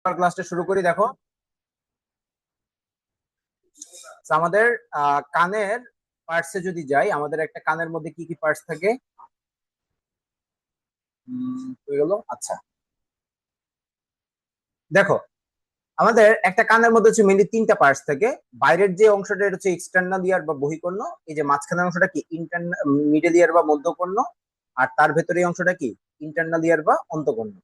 ক্লাসটা শুরু করি। দেখো, তো আমাদের কানের পার্টসে যদি যাই, আমাদের একটা কানের মধ্যে কি কি পার্টস থাকে? হয়ে গেল। আচ্ছা, দেখো, আমাদের একটা কানের মধ্যে হচ্ছে মেনলি তিনটা পার্টস থাকে। বাইরের যে অংশটা এটা হচ্ছে এক্সটার্নাল ইয়ার বা বহিকর্ণ। এই যে মাঝখানের অংশটা কি ইন্টারনাল, মিডল ইয়ার বা মধ্যকর্ণ। আর তার ভেতরে এই অংশটা কি ইন্টারনাল ইয়ার বা অন্তকর্ণ।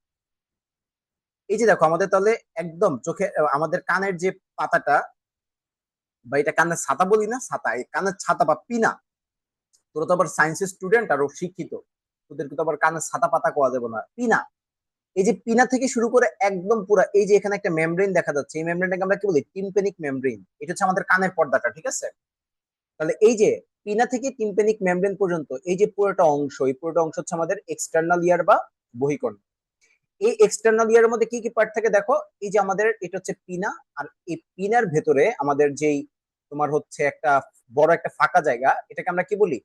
এই যে দেখো, আমাদের তাহলে একদম চোখে আমাদের কানের যে পাতাটা, বা এটা কানের ছাতা বলি না, ছাতা, এই কানের ছাতা বা পিনা। তোরা তো আবার সায়েন্সের স্টুডেন্ট আর শিক্ষিত, তোদেরকে তো আবার কানের ছাতা পাতা কোয়া যাবে না, পিনা। এই যে পিনা থেকে শুরু করে একদম পুরা, এই যে এখানে একটা মেমব্রেন দেখা যাচ্ছে, এই মেমব্রেনটাকে আমরা কি বলি? Tympanic membrane. এটা হচ্ছে আমাদের কানের পর্দাটা, ঠিক আছে? তাহলে এই যে পিনা থেকে টিম্পেনিক মেমব্রেন পর্যন্ত এই যে পুরোটা অংশ, এই পুরোটা অংশ হচ্ছে আমাদের এক্সটার্নাল ইয়ার বা বহিকর্ণ। এই এক্সটার্নাল ইয়ারের মধ্যে কি কি পার্ট থাকে দেখো। এই যে আমাদের এটা হচ্ছে পিনা, আর এই পিনার ভেতরে আমাদের যেই তোমার হচ্ছে একটা বড় একটা ফাঁকা জায়গা, এটাকে আমরা কি বলি?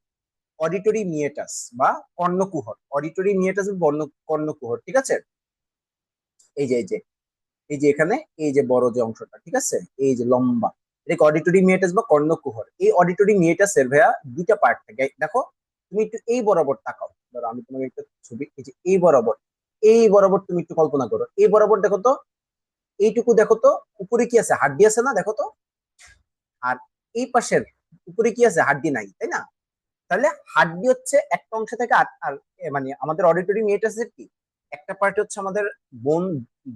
অডিটরি মিয়েটাস বা কর্ণকুহর। অডিটরি মিয়েটাস কর্ণকুহর, ঠিক আছে? এই যে এই যে এই যে এখানে এই যে বড় যে অংশটা, ঠিক আছে, এই যে লম্বা, এটাকে অডিটরি মিয়েটাস বা কর্ণকুহর। এই অডিটরি মিয়েটাস এর ভাইয়া দুইটা পার্ট থাকে, দেখো। তুমি একটু এই বরাবর তাকাও, ধরো আমি তোমাকে একটা ছবি, এই যে এই বরাবর, এই বরাবর তুমি একটু কল্পনা করো, এই বরাবর দেখো তো, এইটুকু দেখো তো, উপরে কি আছে? হাড্ডি আছে না? দেখো তো। আর এই পাশের উপরে কি আছে? হাড্ডি নাই, তাই না? তাহলে হাড্ডি হচ্ছে একটা অংশ থেকে আর আর মানে আমাদের অডিটরি মিউটাসের কি একটা পার্ট হচ্ছে আমাদের বোন,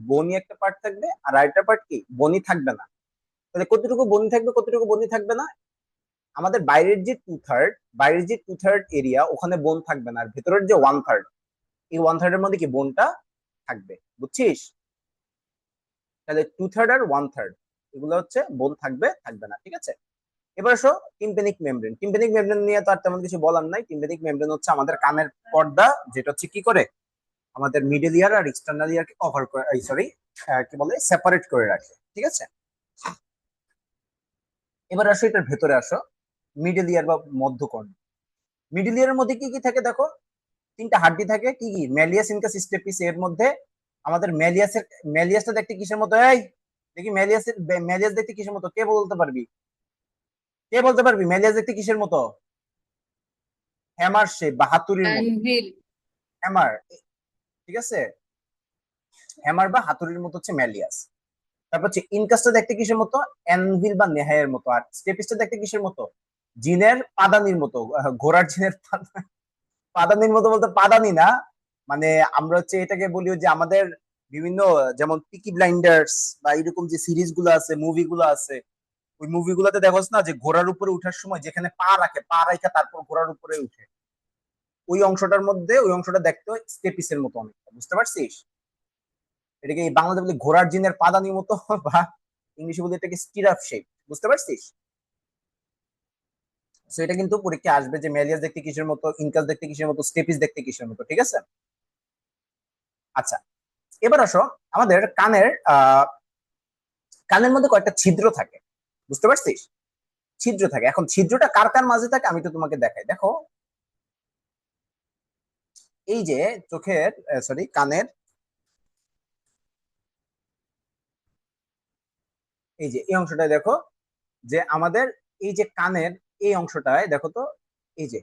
বনি একটা পার্ট থাকবে, আর আরেকটা পার্ট কি বনি থাকবে না। তাহলে কতটুকু বনি থাকবে, কতটুকু বনি থাকবে না? আমাদের বাইরের যে টু থার্ড, বাইরের যে টু থার্ড এরিয়া, ওখানে বোন থাকবে না, আর ভেতরের যে ওয়ান থার্ড, এই ওয়ান থার্ড এর মধ্যে কি বোনটা থাকবে, বুঝছিস? তাহলে টু থার্ড আর ওয়ান থার্ড, এগুলো হচ্ছে বোন থাকবে থাকবে না, ঠিক আছে? এবার আসো টিম্পেনিক মেমব্রেন। টিম্পেনিক মেমব্রেন নিয়ে তো আর তেমন কিছু বলার নাই। টিম্পেনিক মেমব্রেন হচ্ছে আমাদের কানের পর্দা, যেটা হচ্ছে কি করে আমাদের মিডল ইয়ার আর এক্সটার্নাল ইয়ারকে কভার করে, সরি, কি বলে, সেপারেট করে রাখে, ঠিক আছে? এবার আসো এটার ভেতরে আসো, মিডল ইয়ার বা মধ্যকর্ণ। মিডল ইয়ারের মধ্যে কি কি থাকে দেখো। তিনটা হাড্ডি থাকে, কি কি? Malleus, incus, stapes. এর মধ্যে আমাদের ম্যালিয়াসের, ম্যালিয়াসটা দেখতে কিসের মতো? এই দেখি ম্যালিয়াসের, ম্যালিয়াস দেখতে কিসের মতো? কে বলতে পারবি? কে বলতে পারবি ম্যালিয়াস দেখতে কিসের মতো? হ্যামার শেপ বা হাতুড়ির মতো। অ্যানভিল। হ্যামার, ঠিক আছে, হ্যামার বা হাতুড়ির মতো হচ্ছে ম্যালিয়াস। তারপর হচ্ছে ইনকাসটা দেখতে কিসের মতো? অ্যানভিল বা নেহায়ের মতো। আর স্টেপিসটা দেখতে কিসের মতো? জিনের পাদানির মতো, ঘোড়ার জিনের পাদানির মতো বলতে পাদানি না, মানে আমরা হচ্ছে এটাকে বলি যে আমাদের বিভিন্ন, যেমন পিকি ব্লাইন্ডার্স বা এরকম যে সিরিজ গুলো আছে, মুভিগুলো আছে, ওই মুভিগুলোতে দেখোস না যে ঘোড়ার উপরে উঠার সময় যেখানে পা রাখে, পা রাখা তারপর ঘোড়ার উপরে উঠে, ওই অংশটার মধ্যে ওই অংশটা দেখতে স্টেপিসের মতো অনেকটা, বুঝতে পারছিস? এটাকে বাংলাতে বলি ঘোড়ার জিনের পাদানির মতো বা ইংলিশে বলি এটাকে স্টিরাপ শেপ, বুঝতে পারছিস? তো এটা কিন্তু পরীক্ষা আসবে যে ম্যালিয়াস দেখতে কিসের মতো, ইনকাস দেখতে কিসের মতো, স্টেপিস দেখতে কিসের মতো, ঠিক আছে? আচ্ছা, এবার আসো আমাদের কানের কানের মধ্যে কয়েকটা ছিদ্র থাকে, বুঝতে পারছিস? ছিদ্র থাকে। এখন ছিদ্রটা কার কার মাঝে থাকে আমি তো তোমাকে দেখাই, দেখো। এই যে চোখের, সরি, কানের, এই যে এই অংশটায় দেখো, যে আমাদের এই যে কানের এই অংশটায় দেখো তো, এই যে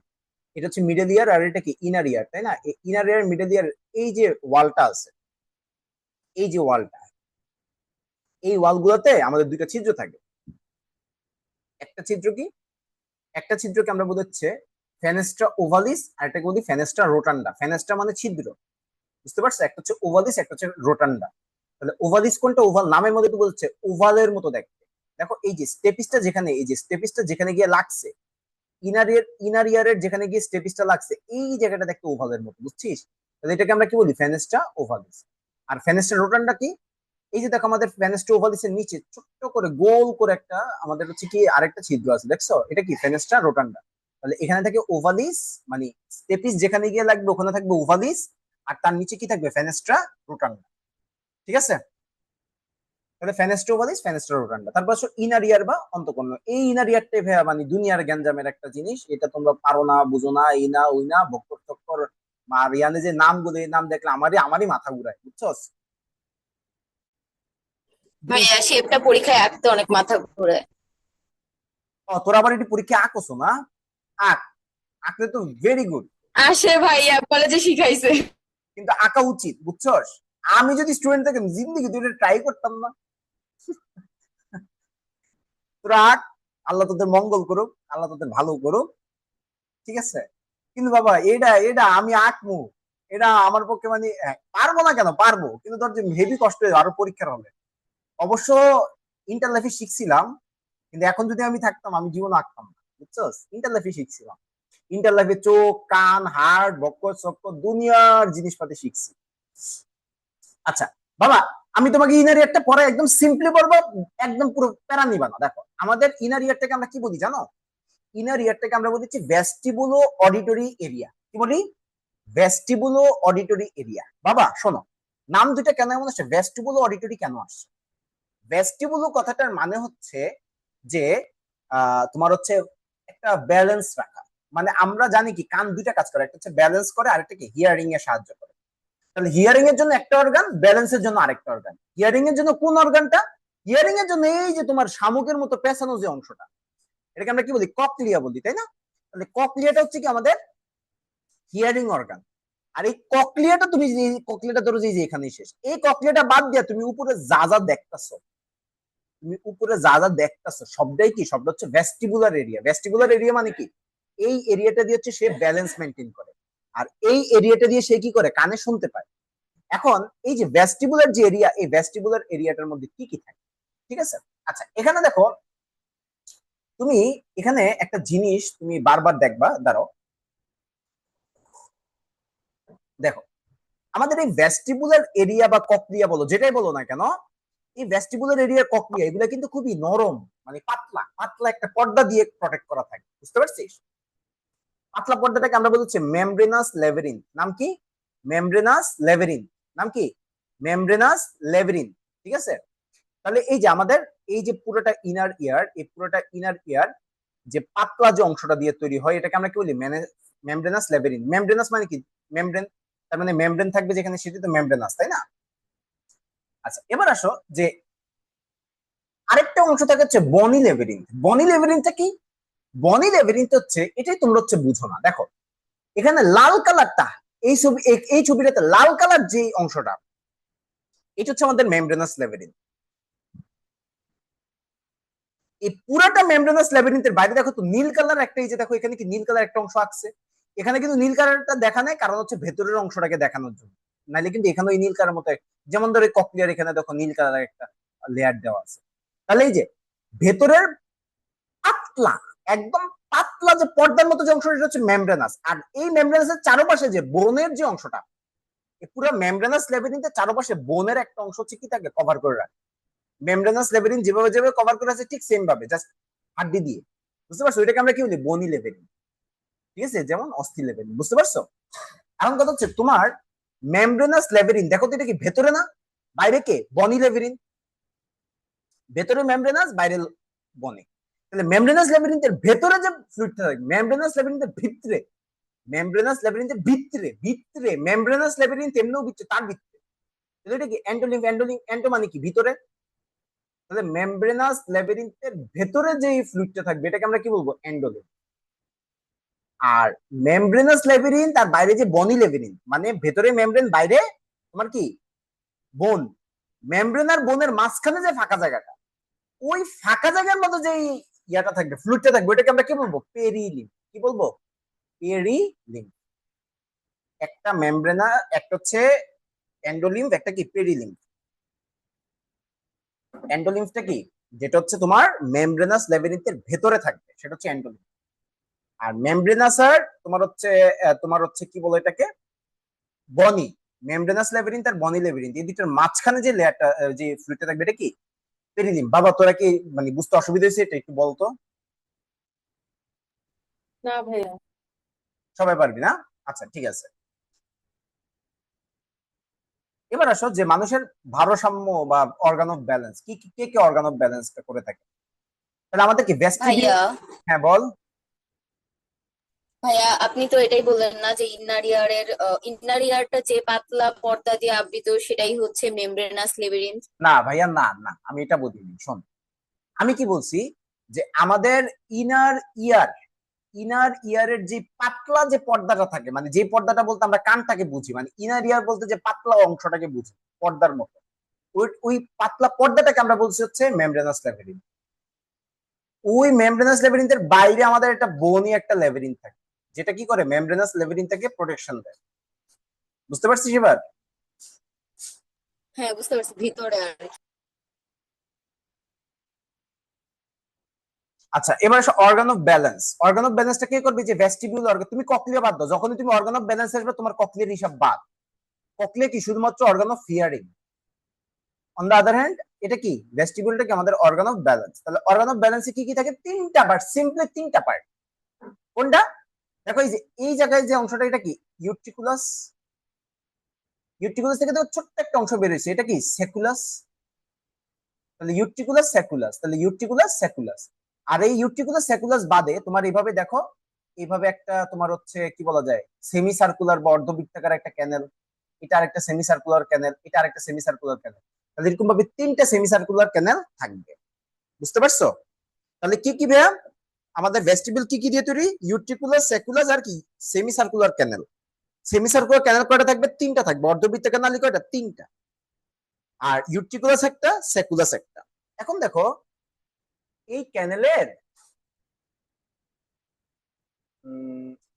এটা হচ্ছে মিডল ইয়ার আর এটা কি ইনার ইয়ার, তাই না? ইনার ইয়ার মিডল ইয়ার, এই যে ওয়ালটা আছে, এই যে ওয়ালটা, এই ওয়াল গুলোতে আমাদের দুইটা ছিদ্র থাকে। একটা ছিদ্র কি, একটা ছিদ্রকে আমরা বলি হচ্ছে ফেনেস্ট্রা ওভালিস, আর একটা বলি ফেনেস্ট্রা রোটান্ডা। ফেনেস্ট্রা মানে ছিদ্র, বুঝতে পারছো? একটা হচ্ছে ওভালিস, একটা হচ্ছে রোটান্ডা। তাহলে ওভালিস কোনটা? ওভাল নামের মধ্যে তো বলছে ওভালের মতো দেখতে। দেখো এই যে স্টেপিসটা যেখানে, এই যে স্টেপিসটা যেখানে গিয়ে লাগছে, ইনার ইয়ারের যেখানে গিয়ে স্টেপিসটা লাগছে, এই জায়গাটা দেখতে ওভালের মতো, বুঝছিস? তাহলে এটাকে আমরা কি বলি? ফেনেস্ট্রা ওভালিস। আর ফেনেস্ট্রা রোটান্ডা কি? এই যে দেখো আমাদের ফেনেস্ট্রা ওভালিসের নিচে ছোট্ট করে গোল করে একটা আমাদের হচ্ছে কি আরেকটা ছিদ্র আছে, দেখছো? এটা কি? ফেনেস্ট্রা রোটান্ডা। তাহলে এখানে থাকে ওভালিস, মানে স্টেপিস যেখানে গিয়ে লাগবে ওখানে থাকবে ওভালিস, আর তার নিচে কি থাকবে? ফেনেস্ট্রা রোটান্ডা, ঠিক আছে? তাহলে ফেনেস্ট্রা ওভালিস, ফেনেস্ট্রা রোটান্ডা। তারপর হচ্ছে ইনার ইয়ার বা অন্তঃকর্ণ। এই ইনার ইয়ারটাই ভাইয়া মানে দুনিয়ার গ্যাঞ্জামের একটা জিনিস, এটা তোমরা পারো না, বুঝো না, এই না ওই না, বক্কর টক্কর। আর ইয়ানে যে নামগুলো, এই নাম দেখলে আমারই আমারই মাথা ঘুরায়, বুঝছো? ভাইয়া শেপটা পরীক্ষায় আঁকতে অনেক মাথা ঘুরে। ও তোরা আবার এটি পরীক্ষা আঁকোছো না? আঁক, আঁকলে তো ভেরি গুড। আসে ভাইয়া কলেজে শিখাইছে। কিন্তু আঁকা উচিত, বুঝছস? আমি যদি স্টুডেন্ট থাকতাম জিন্দিগি তুই ট্রাই করতাম না। তোরা আঁক, আল্লাহ তোদের মঙ্গল করুক, আল্লাহ তোদের ভালো করুক, ঠিক আছে? কিন্তু বাবা এটা এটা আমি আঁকবো, এটা আমার পক্ষে মানে পারবো না কেন, পারবো, কিন্তু তোর যে হেভি কষ্ট হয়ে আরো পরীক্ষার হলে। অবশ্য ইন্টার লাইফে শিখছিলাম, কিন্তু এখন যদি আমি থাকতাম আমি জীবন আঁকতাম না, বুঝছস? ইন্টার লাইফে শিখছিলাম, ইন্টার লাইফে চোখ কান হাড় বক্কর চক্কর দুনিয়ার জিনিসপাতি শিখছি। আচ্ছা বাবা, আমি তোমাকে ইনার ইয়ারটা পরে একদম সিম্পলি বলবো, একদম পুরো প্যারা নিবা না। দেখো আমাদের ইনার ইয়ারটাকে আমরা কি বলি জানো? ইনার ইয়ারটাকে আমরা বলেছি ভেস্টিবুলো অডিটরি এরিয়া। কি বলি? ভেস্টিবুলো অডিটরি এরিয়া। বাবা শোনো, নাম দুইটা কেন এমন আসছে, ভেস্টিবুলো অডিটরি কেন আসছে? ভেস্টিবুলো কথাটার মানে হচ্ছে যে তোমার হচ্ছে একটা ব্যালেন্স রাখা। মানে আমরা জানি কি কান দুইটা কাজ করে, একটা হচ্ছে ব্যালেন্স করে, আরেকটা কি হিয়ারিং এ সাহায্য করে। তাহলে হিয়ারিং এর জন্য একটা অর্গান, ব্যালেন্সের জন্য আরেকটা অর্গান। হিয়ারিং এর জন্য কোন অর্গানটা? হিয়ারিং এর জন্য এই যে তোমার শামুকের মতো পেছানো যে অংশটা, এটাকে আমরা কি বলি? ককলিয়া বলি, তাই না? তাহলে ককলিয়াটা হচ্ছে কি আমাদের হিয়ারিং অর্গান। আর এই ককলিয়াটা তুমি যে ককলিয়াটা ধরো যে এখানে শেষ, এই ককলিয়াটা বাদ দিয়া তুমি উপরে যা যা দেখতেছো, তুমি উপরে যা যা দেখতেছো সবটাই কি? সবটা হচ্ছে ভেস্টিবুলার এরিয়া। ভেস্টিবুলার এরিয়া মানে কি? এই এরিয়াটা দিয়ে হচ্ছে সে ব্যালেন্স মেনটেন করে, আর এই এরিয়াটা দিয়ে সে কি করে? কানে শুনতে পায়। এখন এই যে ভেস্টিবুলার যে এরিয়া, এই ভেস্টিবুলার এরিয়াটার মধ্যে কি কি থাকে, ঠিক আছে? আচ্ছা এখানে দেখো, তুমি এখানে একটা জিনিস তুমি বারবার দেখবা, দাঁড়াও, দেখো আমাদের এই ভেস্টিবুলার এরিয়া বা ককলিয়া বলো, যেটাই বলো না কেন, এই ভেস্টিবুলার এরিয়ার ককলিয়া এগুলো কিন্তু খুবই নরম, মানে পাতলা পাতলা একটা পর্দা দিয়ে প্রটেক্ট করা থাকে, বুঝতে পারছিস? পাতলা পর্দাটাকে আমরা বলছি মেমব্রেনাস লেভেরিন। নাম কি? মেমব্রেনাস লেভেরিন। নাম কি? মেমব্রেনাস লেভেরিন, ঠিক আছে? তাহলে এই যে আমাদের এই যে পুরোটা ইনার ইয়ার, এই পুরোটা ইনার ইয়ার যে পাতলা যে অংশটা দিয়ে তৈরি হয়, এটাকে আমরা কি বলি? মেমব্রেনাস লেভেরিন। মেমব্রেনাস মানে কি? মেমব্রেন, তার মানে মেমব্রেন থাকবে যেখানে, সেটা তো মেমব্রেনাস, তাই না? আচ্ছা এবার আসো যে আরেকটা অংশ থাকে হচ্ছে বনি লেভেরিন। বনি লেভেরিনটা কি? বনি লেভেরিন হচ্ছে, এটাই তোমরা হচ্ছে বুঝো না। দেখো এখানে লাল কালারটা, এই ছবি এই ছবিটাতে লাল কালার যে অংশটা, এটা হচ্ছে আমাদের মেমব্রেনাস লেভেরিন। এই পুরাটা মেমব্রেনাস ল্যাবিরিন্থের বাইরে দেখো তো নীল কালার একটা, এই যে দেখো এখানে কি নীল কালার একটা অংশ আছে, এখানে কিন্তু নীল কালারটা দেখা নেই, কারণ হচ্ছে ভেতরের অংশটাকে দেখানোর জন্য। নাইলে কিন্তু এখানে ওই নীল কালার মতো, যেমন ধরো ককলিয়ার এখানে দেখো নীল কালার একটা লেয়ার দেওয়া আছে। তাহলে এই যে ভেতরের পাতলা, একদম পাতলা যে পর্দার মতো যে অংশটা, হচ্ছে মেমব্রেনাস। আর এই মেমব্রেনাসের চারপাশে যে বোনের যে অংশটা, পুরো মেমব্রেনাস ল্যাবিরিন্থের চারপাশে বোনের একটা অংশ হচ্ছে কি থাকে? কভার করে রাখে। মেমব্রেনাস লেভেলিন যেভাবে যেভাবে কভার করে আছে, ঠিক সেম ভাবে জাস্ট হাড্ডি দিয়ে, বুঝতে পারছো? এটাকে আমরা কি বলি? বনি লেভেলিন, ঠিক আছে? যেমন অস্থি লেভেলিন, বুঝতে পারছো? এখন কথা হচ্ছে তোমার মেমব্রেনাস লেভেলিন, দেখো তো এটা কি ভেতরে না বাইরে? কে? বনি লেভেলিন। ভেতরে মেমব্রেনাস, বাইরে বনি। তাহলে মেমব্রেনাস লেভেলিনের ভেতরে যে ফ্লুইডটা থাকে, মেমব্রেনাস লেভেলিনের ভিতরে, মেমব্রেনাস লেভেলিনের ভিতরে, ভিতরে মেমব্রেনাস লেভেলিন তেমনিও ভিতরে, তার ভিতরে। তাহলে এটা কি? এন্ডোলিম্ফ। এন্ডোলিম্ফ, এন্ডো মানে কি? ভিতরে। তাহলে মেমব্রেনাস ল্যাবিরিন্থের ভেতরে যে ফ্লুইডটা থাকবে, এটাকে আমরা কি বলবো? এন্ডোলিম্ফ। আর মেমব্রেনাস ল্যাবিরিন্থ আর বাইরে যে বনি ল্যাবিরিন্থ, মানে ভেতরে মেমব্রেন, বাইরে তোমার কি? বোন। মেমব্রেন আর বোনের মাঝখানে যে ফাঁকা জায়গাটা, ওই ফাঁকা জায়গার মধ্যে যে ইয়াটা থাকবে, ফ্লুইডটা থাকবে, এটাকে আমরা কি বলবো? পেরিলিম্ফ। কি বলবো? পেরিলিম্ফ। একটা মেমব্রেনা, একটা হচ্ছে এন্ডোলিম্ফ, একটা কি? পেরিলিম্ফ। এন্ডোলিম্ফটা কি? যেটা হচ্ছে তোমার মেমব্রেনাস ল্যাবিরিন্থের ভেতরে থাকবে, সেটা হচ্ছে এন্ডোলিম্ফ। আর মেমব্রেনাসার তোমার হচ্ছে কি বলে এটাকে? বনি। মেমব্রেনাস ল্যাবিরিন্থ আর বনি ল্যাবিরিন্থ, এই দুটোর মাঝখানে যে লেয়ারটা, যে ফ্লুইডটা থাকবে, এটা কি? পেরিলিম। বাবা তোরা কি মানে বুঝতে অসুবিধা হয়েছে? এটা একটু বলতো। না ভাইয়া। সবাই পারবি না? আচ্ছা ঠিক আছে। এবার আসো যে মানুষের ভারসাম্য বা অর্গান অফ ব্যালেন্স, কি কে কে অর্গান অফ ব্যালেন্সটা করে থাকে? তাহলে আমাদের কি ভেস্টিবিউল? ভাইয়া হ্যাঁ বল। ভাইয়া আপনি তো এটাই বললেন না যে ইনার ইয়ারটা যে পাতলা পর্দা দিয়ে আবৃত সেটাই হচ্ছে মেমব্রেনাস লেবিরিনথ। না ভাইয়া, না না, আমি এটা বলিনি, শোন। আমি কি বলছি, যে আমাদের ইনার ইয়ার ইনার ইয়ারের যে পাতলা যে পর্দাটা থাকে, মানে যে পর্দাটা বলতে আমরা কানটাকে বুঝি, মানে ইনার ইয়ার বলতে যে পাতলা অংশটাকে বুঝি পর্দার মতো, ওই ওই পাতলা পর্দাটাকে আমরা বলছি হচ্ছে মেমব্রেনাস ল্যাবিরিন। ওই মেমব্রেনাস ল্যাবিরিনথের বাইরে আমাদের একটা বোনই একটা ল্যাবিরিন থাকে, যেটা কি করে মেমব্রেনাস ল্যাবিরিন থেকে প্রোটেকশন দেয়। বুঝতে পারছিস এবার? হ্যাঁ বুঝতে পারছি, ভিতরে আর কি। আচ্ছা, এবার আসো organ of balance. Organ of ব্যালেন্সটা কে করবে? যে ভেস্টিবিউল অর্গান। তুমি ককলিয়া বাদ দাও, যখনই তুমি অর্গান অফ ব্যালেন্স আসবে তোমার ককলিয়ার হিসাব বাদ। ককলিয়া কি শুধুমাত্র organ of hearing. On the other hand এটা কি, ভেস্টিবিউলটা কি আমাদের অর্গান অফ ব্যালেন্স। তাহলে অর্গান অফ ব্যালেন্সে কি কি থাকে? তিনটা পার্ট, সিম্পলি তিনটা পার্ট। কোনটা? দেখো এই যে এই জায়গায় যে অংশটা, এটা কি ইউট্রিকুলাস। ইউট্রিকুলাস থেকে তো ছোট্ট একটা অংশ বেরিয়েছে, এটা কি সেকুলাস। তাহলে ইউট্রিকুলাস সেকুলাস, তাহলে ইউট্রিকুলাস সেকুলাস। আর এই ইউট্রিকুলাস সেকুলাস বাদে তোমার এইভাবে দেখো, এইভাবে একটা তোমার হচ্ছে কি বলা যায়, সেমি সার্কুলার বা অর্ধবৃত্তাকার একটা ক্যানেল। এটা আরেকটা সেমি সার্কুলার ক্যানেল, এটা আরেকটা সেমি সার্কুলার ক্যানেল। তাহলে এরকম ভাবে তিনটা সেমি সার্কুলার ক্যানেল থাকবে। বুঝতে পারছো? তাহলে কি কি ভাইয়া, আমাদের ভেস্টিবিউল কি কি দিয়ে তৈরি? ইউট্রিকুলাস সেকুলাস আর কি সেমি সার্কুলার ক্যানেল। সেমি সার্কুলার ক্যানেল কয়টা থাকবে? তিনটা থাকবে। অর্ধবৃত্তাকার নালী কয়টা? তিনটা। আর ইউট্রিকুলাস একটা, সেকুলাস একটা। এখন দেখো এই ক্যানেলের,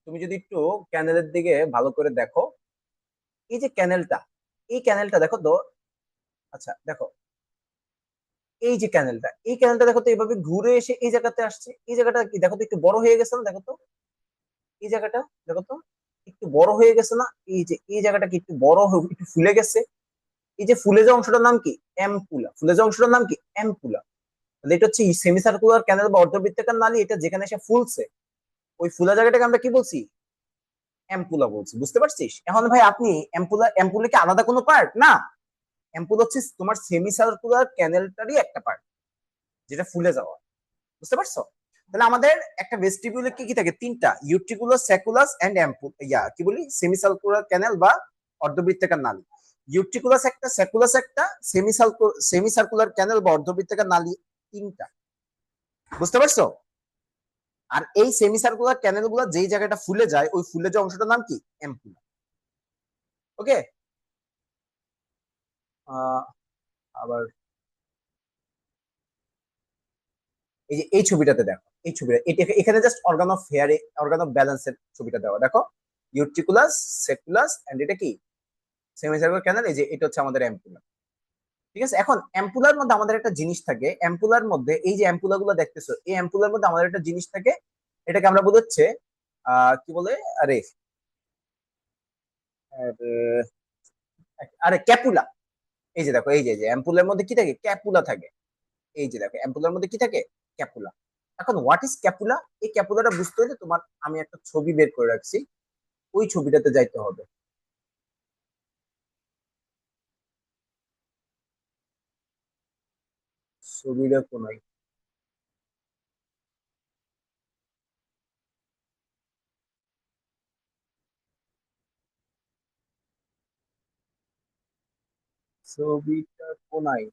তুমি যদি একটু ক্যানেলের দিকে ভালো করে দেখো, এই যে ক্যানেলটা, এই ক্যানেলটা দেখো তো। আচ্ছা দেখো, এই যে ক্যানেলটা, এই ক্যানেলটা দেখো তো এইভাবে ঘুরে এসে এই জায়গাতে আসছে। এই জায়গাটা কি দেখো তো একটু বড় হয়ে গেছে না? দেখো তো এই জায়গাটা, দেখো তো একটু বড় হয়ে গেছে না? এই যে এই জায়গাটা কি একটু বড় হয়ে একটু ফুলে গেছে? এই যে ফুলে যাওয়া অংশটার নাম কি? অ্যাম্পুলা। ফুলে যাওয়া অংশটার নাম কি? অ্যাম্পুলা। তাহলে এটা হচ্ছে সেমি সার্কুলার ক্যানেল বা অর্ধবৃত্তাকার নালী। এটা যেখানে এসে ফুলছে, ওই ফুলা জায়গাটাকে আমরা কি বলছি? অ্যাম্পুলা বলছি। বুঝতে পারছিস? এখন ভাই আপনি অ্যাম্পুলা, অ্যাম্পুলা কি আলাদা কোনো পার্ট না? অ্যাম্পুলা হচ্ছে তোমার সেমি সার্কুলার ক্যানেলটারই একটা পার্ট, যেটা ফুলে যাওয়া। বুঝতে পারছো? তাহলে আমাদের একটা ভেস্টিবিউলে কি কি থাকে? তিনটা, ইউট্রিকুলাস সেকুলাস এন্ড অ্যাম্পুল, ইয়া কি বলি, সেমি সার্কুলার ক্যানেল বা অর্ধবৃত্তাকার নালী। ইউট্রিকুলাস একটা, সেকুলাস একটা, সেমি সার্কুলার ক্যানেল বা অর্ধবৃত্তাকার নালী, তিনটা। বুঝতে পারছো? আর এই সেমি সার্কুলার ক্যানেল গুলা যেই জায়গাটা ফুলে যায়, ওই ফুলে যাওয়া অংশটার নাম কি? অ্যাম্পুলা। ওকে। আবার এই যে এই ছবিটাতে দেখো, এই ছবিটা, এটা এখানে just organ of hear, organ of ব্যালেন্সের ছবিটা দেওয়া, দেখো ইউট্রিকুলাস সেকুলাস এন্ড এটা কি সেমিসার্কুলার ক্যানাল। এই যে এটা হচ্ছে আমাদের অ্যাম্পুলা। ঠিক আছে? এখন অ্যাম্পুলার মধ্যে আমাদের একটা জিনিস থাকে, অ্যাম্পুলার মধ্যে এই যে অ্যাম্পুলা গুলো দেখতেছো, এই অ্যাম্পুলার মধ্যে আমাদের একটা জিনিস থাকে, এটাকে আমরা বলি হচ্ছে কি বলে, আরে আরে আরে ক্যাপুলা। এই যে দেখো, এই যে অ্যাম্পুলার মধ্যে কি থাকে? ক্যাপুলা থাকে। এই যে দেখো অ্যাম্পুলার মধ্যে কি থাকে? ক্যাপুলা। এখন হোয়াট ইজ ক্যাপুলা? এই ক্যাপুলাটা বুঝতে হলে তোমার, আমি একটা ছবি বের করে রাখছি, ওই ছবিটাতে যাইতে হবে। ছবিটা কোনায়? ছবিটা কোনায়?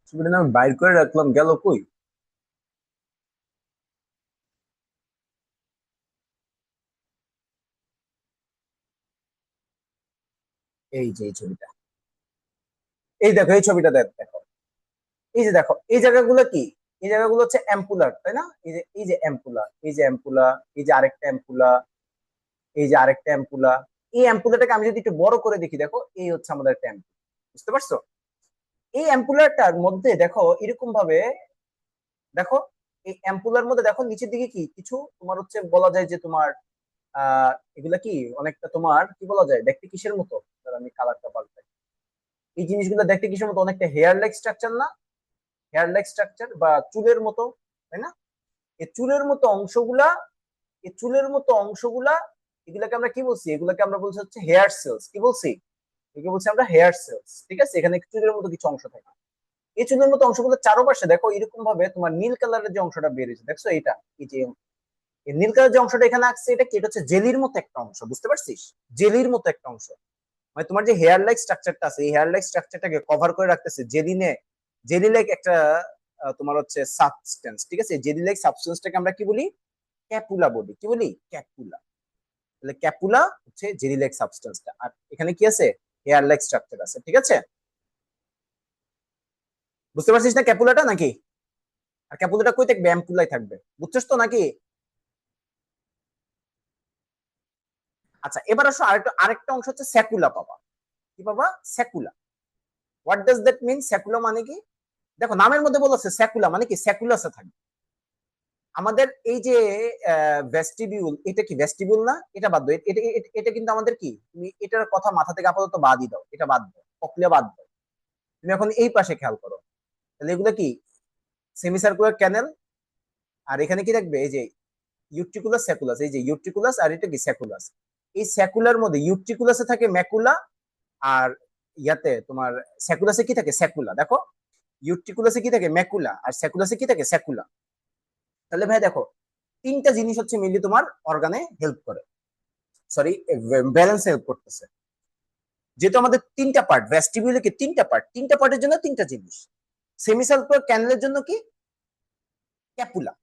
ছবিটা না আমি বাইর করে রাখলাম, গেল কই? এই যে এই ছবিটা, এই দেখো এই ছবিটা দেখো। এই যে দেখো এই জায়গাগুলো কি? এই জায়গাগুলো হচ্ছে অ্যাম্পুলার, তাই না? এই যে অ্যাম্পুলা, এই যে অ্যাম্পুলা, এই যে আরেকটা অ্যাম্পুলা, এই যে আরেকটা অ্যাম্পুলা। এই অ্যাম্পুলাটাকে আমি যদি একটু বড় করে দেখি, দেখো এই হচ্ছে আমাদের একটা অ্যাম্পুলা। বুঝতে পারছো? এই অ্যাম্পুলারটার মধ্যে দেখো এরকম ভাবে, দেখো এই অ্যাম্পুলার মধ্যে দেখো নিচের দিকে কি কিছু তোমার হচ্ছে বলা যায় যে তোমার এগুলা কি অনেকটা তোমার কি বলা যায়, দেখতে কিসের মতো? ধর আমি কালারটা পাল্টাই। এই জিনিসগুলো দেখতে কিসের মতো? অনেকটা হেয়ার লাইক স্ট্রাকচার না? হেয়ার লাইক স্ট্রাকচার বা চুলের মতো, তাই না? এই চুলের মতো অংশগুলা, এই চুলের মতো অংশগুলা, এগুলাকে আমরা কি বলছি? এগুলাকে আমরা বলছি হচ্ছে হেয়ার সেলস। কি বলছি? এগুলো বলছি আমরা হেয়ার সেলস, ঠিক আছে? এখানে চুলের মতো কিছু অংশ থাকে। এই চুলের মতো অংশগুলো চারপাশে দেখো এরকম ভাবে তোমার নীল কালারের যে অংশটা বের হয়েছে, দেখছো এটা? এই যে এই নীল কালার যে অংশটা এখানে আসছে, এটা কি? এটা হচ্ছে জেলির মতো একটা অংশ, বুঝতে পারছিস? জেলির মতো একটা অংশ, মানে তোমার যে হেয়ার লাইক স্ট্রাকচারটা আছে, এই হেয়ার লাইক স্ট্রাকচারটাকে কভার করে রাখতেছে জেলিনে, জেলি লাইক একটা তোমার হচ্ছে সাবস্টেন্স, ঠিক আছে? জেলি লাইক সাবস্টেন্সটাকে আমরা কি বলি? ক্যাপুলা বলি। কি বলি? ক্যাপুলা। তাহলে ক্যাপুলা হচ্ছে জেলি লাইক সাবস্টেন্সটা, আর এখানে কি আছে? হেয়ার লাইক স্ট্রাকচার আছে, ঠিক আছে? বুঝতে পারছিস না ক্যাপুলাটা নাকি? আর ক্যাপুলাটা কই থাকবে? অ্যাম্পুলাই থাকবে, বুঝছিস তো নাকি? আচ্ছা, এবার আসো আরেকটা আরেকটা অংশ হচ্ছে স্যাকুলা পাবা। কি পাবা? Saccula. What does that mean? Saccula মানে কি? দেখো নামের মধ্যে বলেছে স্যাকুলা মানে কি? স্যাকুলাসে থাকবে। আমাদের এই যে ভেস্টিবিউল, এটা কি ভেস্টিবিউল না? এটা বাদ দাও, এটা এটা এটা কিন্তু আমাদের কি, তুমি এটার কথা মাথা থেকে আপাতত বাদই দাও, এটা বাদ দাও, ককলিয়া বাদ দাও। তুমি এখন এই পাশে খেয়াল করো, তাহলে এগুলো কি? সেমিসার্কুলার ক্যানেল। আর এখানে কি থাকবে? এই যে ইউট্রিকুলাস স্যাকুলাস, এই যে ইউট্রিকুলাস আর এটা কি স্যাকুলাস। এই স্যাকুলার মধ্যে ইউট্রিকুলাসে থাকে ম্যাকুলা, আর ইয়াতে তোমার স্যাকুলাসে কি থাকে? স্যাকুলা। দেখো ইউট্রিকুলাসে কি থাকে? ম্যাকুলা, আর স্যাকুলাসে কি থাকে? স্যাকুলা। তাহলে ভাই দেখো, তিনটা জিনিস হচ্ছে মিলি তোমার অর্গানে হেল্প করে, সরি ব্যালেন্স হেল্প করতেছে। যেহেতু আমাদের তিনটা পার্ট, ভেস্টিবিউলে কি তিনটা পার্ট, তিনটা পার্টের জন্য তিনটা জিনিস। সেমিসার্কুলার ক্যানেলের জন্য কি? ক্যাপুলা।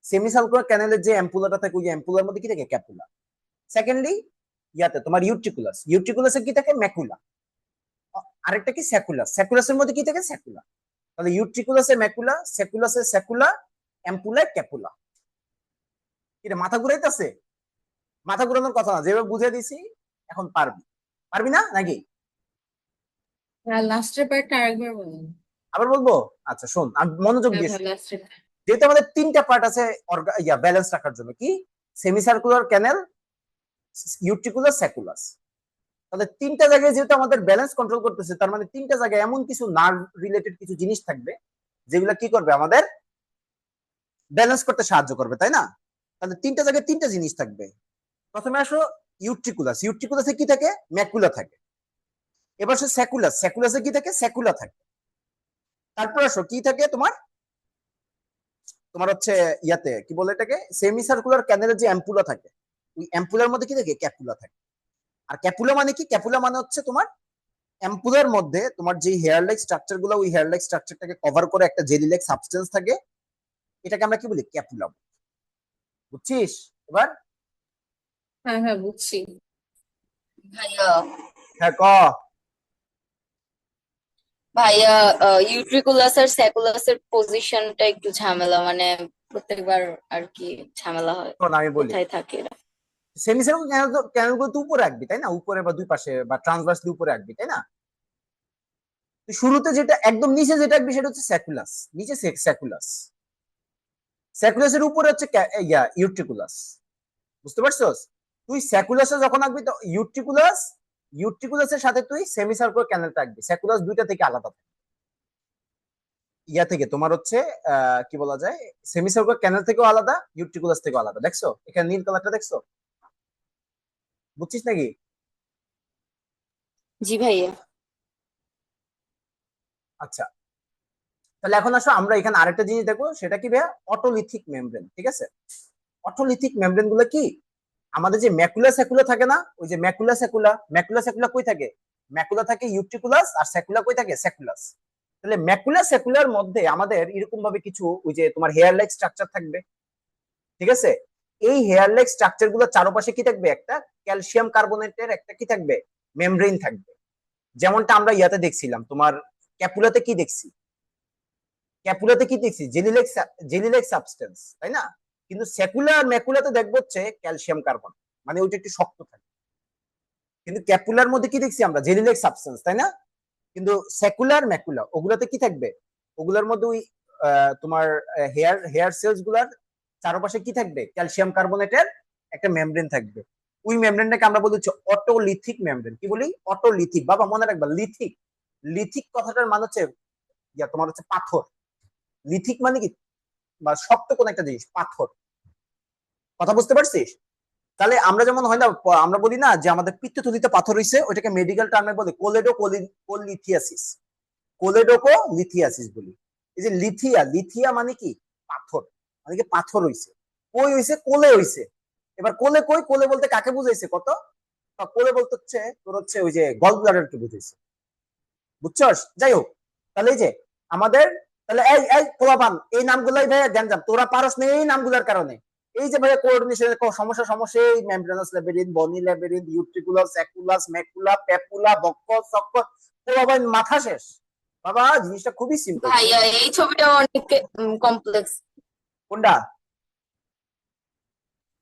সেমিসার্কুলার ক্যানেলের যে অ্যাম্পুলাটা থাকে, ওই অ্যাম্পুলার মধ্যে কি থাকে? ক্যাপুলা। সেকেন্ডলি ইয়াতে তোমার ইউট্রিকুলাস, ইউট্রিকুলাসে কি থাকে? ম্যাকুলা। আরেকটা কি? স্যাকুলাস, স্যাকুলাসের মধ্যে কি থাকে? স্যাকুলা। তাহলে ইউট্রিকুলাসে ম্যাকুলা, স্যাকুলাসে স্যাকুলা, অ্যাম্পুলায় ক্যাপুলা। এটা মাথা ঘুরাইতেছে? মাথা ঘুরানোর কথা না, যেভাবে বুঝিয়ে দিছি এখন পারবি। পারবি না নাকি? লাস্টের পার্টটা আরেকবার বলুন। আবার বলবো? আচ্ছা শোন, আমি মনোযোগ হ্যাঁ দিয়ে ভাই, শোন। লাস্টের। যেহেতু আমাদের তিনটা পার্ট আছে ব্যালেন্স রাখার জন্য, কি? সেমিসার্কুলার ক্যানেল, ইউট্রিকুলাস, স্যাকুলাস। তাহলে তিনটা জায়গায় যেহেতু আমাদের ব্যালেন্স কন্ট্রোল করতেছে, তার মানে তিনটা জায়গায় এমন কিছু নার্ভ রিলেটেড কিছু জিনিস থাকবে যেগুলা কি করবে? আমাদের ব্যালেন্স করতে সাহায্য করবে, তাই না? তাহলে তিনটা জায়গায় তিনটা জিনিস থাকবে। প্রথমে আসো ইউট্রিকুলাস, ইউট্রিকুলাসে কি থাকে? ম্যাকুলা থাকে। এবার আসো স্যাকুলাস, স্যাকুলাসে কি থাকে? স্যাকুলা থাকে। তারপর আসো কি থাকে তোমার? তোমার হচ্ছে ইয়াতে কি বলে এটাকে, সেমি সার্কুলার ক্যানেলের যে অ্যাম্পুলা থাকে, ওই অ্যাম্পুলার মধ্যে কি থাকে? ক্যাপুলা থাকে। আর ক্যাপুলা মানে কি? ক্যাপুলা মানে হচ্ছে তোমার অ্যাম্পুলার মধ্যে তোমার যে হেয়ার লাইক স্ট্রাকচার গুলো, ওই হেয়ার লাইক স্ট্রাকচারটাকে কভার করে একটা জেলি লাইক সাবস্টেন্স থাকে, এটাকে আমরা কি বলি? ক্যাপুলা। বুঝছিস এবার? হ্যাঁ হ্যাঁ, বুঝছি। ভাইয়া, হ্যাঁ ক। ভাইয়া, ইউট্রিকুলাস আর স্যাকুলাসের পজিশনটা একটু ঝামেলা, মানে প্রত্যেকবার আর কি ঝামেলা হয়। শোন আমি বলি, কোথায় থাকে এরা? সেমি সার্কুলার ক্যানেল গুলো তো উপরে রাখবি, তাই না? উপরে বা দুই পাশে বা ট্রান্সভার্সলি উপরে রাখবি, তাই না? তুই শুরুতে যেটা একদম নিচে যেটা রাখবি সেটা হচ্ছে স্যাকুলাস, নিচে স্যাকুলাস। স্যাকুলাসের উপরে হচ্ছে ইউট্রিকুলাস। বুঝতে পারছস? তুই স্যাকুলাসে যখন আঁকবি তো ইউট্রিকুলাস, ইউট্রিকুলাসের সাথে তুই সেমি সার্কুলার ক্যানেলটা আঁকবি। স্যাকুলাস দুইটা থেকে আলাদা থাকে। ইয়া থেকে তোমার হচ্ছে কি বলা যায়, সেমি সার্কুলার ক্যানেল থেকেও আলাদা, ইউট্রিকুলাস থেকেও আলাদা। দেখছো এখানে নীল কালারটা? দেখছো? বুঝছিস নাকি? জি ভাইয়া। আচ্ছা, তাহলে এখন আসো আমরা এখানে আরেকটা জিনিস দেখবো, সেটা কি ভাইয়া? অটোলিথিক মেমব্রেন, ঠিক আছে? অটোলিথিক মেমব্রেন গুলো কি? আমাদের যে ম্যাকুলা স্যাকুলা থাকে না, ওই যে ম্যাকুলা স্যাকুলা, ম্যাকুলা স্যাকুলা কই থাকে? ম্যাকুলা থাকে ইউট্রিকুলাস, আর স্যাকুলা কই থাকে? স্যাকুলাস। তাহলে ম্যাকুলা স্যাকুলার মধ্যে আমাদের এরকম ভাবে কিছু ওই যে তোমার হেয়ার লাইক স্ট্রাকচার থাকবে, ঠিক আছে? এই হেয়ার লাইক স্ট্রাকচার গুলো চারপাশে কি থাকবে? একটা ক্যালসিয়াম কার্বনেটের একটা কি থাকবে? মেমব্রেন থাকবে। যেমনটা আমরা ইয়াতে দেখছিলাম, তোমার ক্যাপুলাতে কি দেখছি? ক্যাপুলাতে কি দেখছি? জেলি লাইক সাবস্টেন্স, তাই না? কিন্তু স্যাকুলা আর ম্যাকুলাতে দেখবো হচ্ছে ক্যালসিয়াম কার্বন, মানে ওইটা একটু শক্ত থাকে। কিন্তু ক্যাপুলার মধ্যে কি দেখছি আমরা? জেলি লাইক সাবস্টেন্স, তাই না? কিন্তু সেকুলার ম্যাকুলা ওগুলাতে কি থাকবে? ওগুলার মধ্যে ওই তোমার হেয়ার সেলস গুলার চারপাশে কি থাকবে? ক্যালসিয়াম কার্বনেটের একটা মেমব্রেন থাকবে। ওই মেমব্রেনটাকে আমরা বলি হচ্ছে অটোলিথিক মেমব্রেন। কি বলি? অটোলিথিক। বাবা মনে রাখবা, লিথিক। লিথিক কথাটার মানে হচ্ছে তোমার হচ্ছে পাথর। লিথিক মানে কি? বা শক্ত কোন একটা জিনিস, পাথর। কথা বুঝতে পারছিস? তাহলে আমরা যেমন হয় না, আমরা বলি না যে আমাদের পিত্তথলিতে পাথর হইছে, ওইটাকে মেডিকেল টার্মে বলে কোলেডোকোলিথিয়াসিস, কোলেডোকোলিথিয়াসিস বলি। এই যে লিথিয়া, লিথিয়া মানে কি পাথর, মানে কি পাথর হইছে, কই হইছে, কোলে হইছে। এবার কোলে কই, কোলে বলতে কাকে বুঝাইছে কত, কোলে বলতে হচ্ছে তোর হচ্ছে ওই যে গল ব্লাডারকে বুঝাইছে, বুঝছস? যাই হোক, তাহলে এই যে আমাদের, তাহলে এই এই পোলাপান এই নামগুলাই ভাইয়া গ্যাঞ্জাম, তোরা পারস না এই নামগুলোর কারণে। এই যে ভাইয়া কোঅর্ডিনেশনের সমস্যা, সমস্যা এই মেমব্রেনাস ল্যাবিরিন্থ, বনি ল্যাবিরিন্থ, ইউট্রিকুলাস, স্যাকুলাস, ম্যাকুলা, পেপুলা, বক্কস, সক্কস, পোলাপান মাথা শেষ। বাবা জিনিসটা খুবই সিম্পল। ভাইয়া এই ছবিটা অনেক কমপ্লেক্স। কোনটা?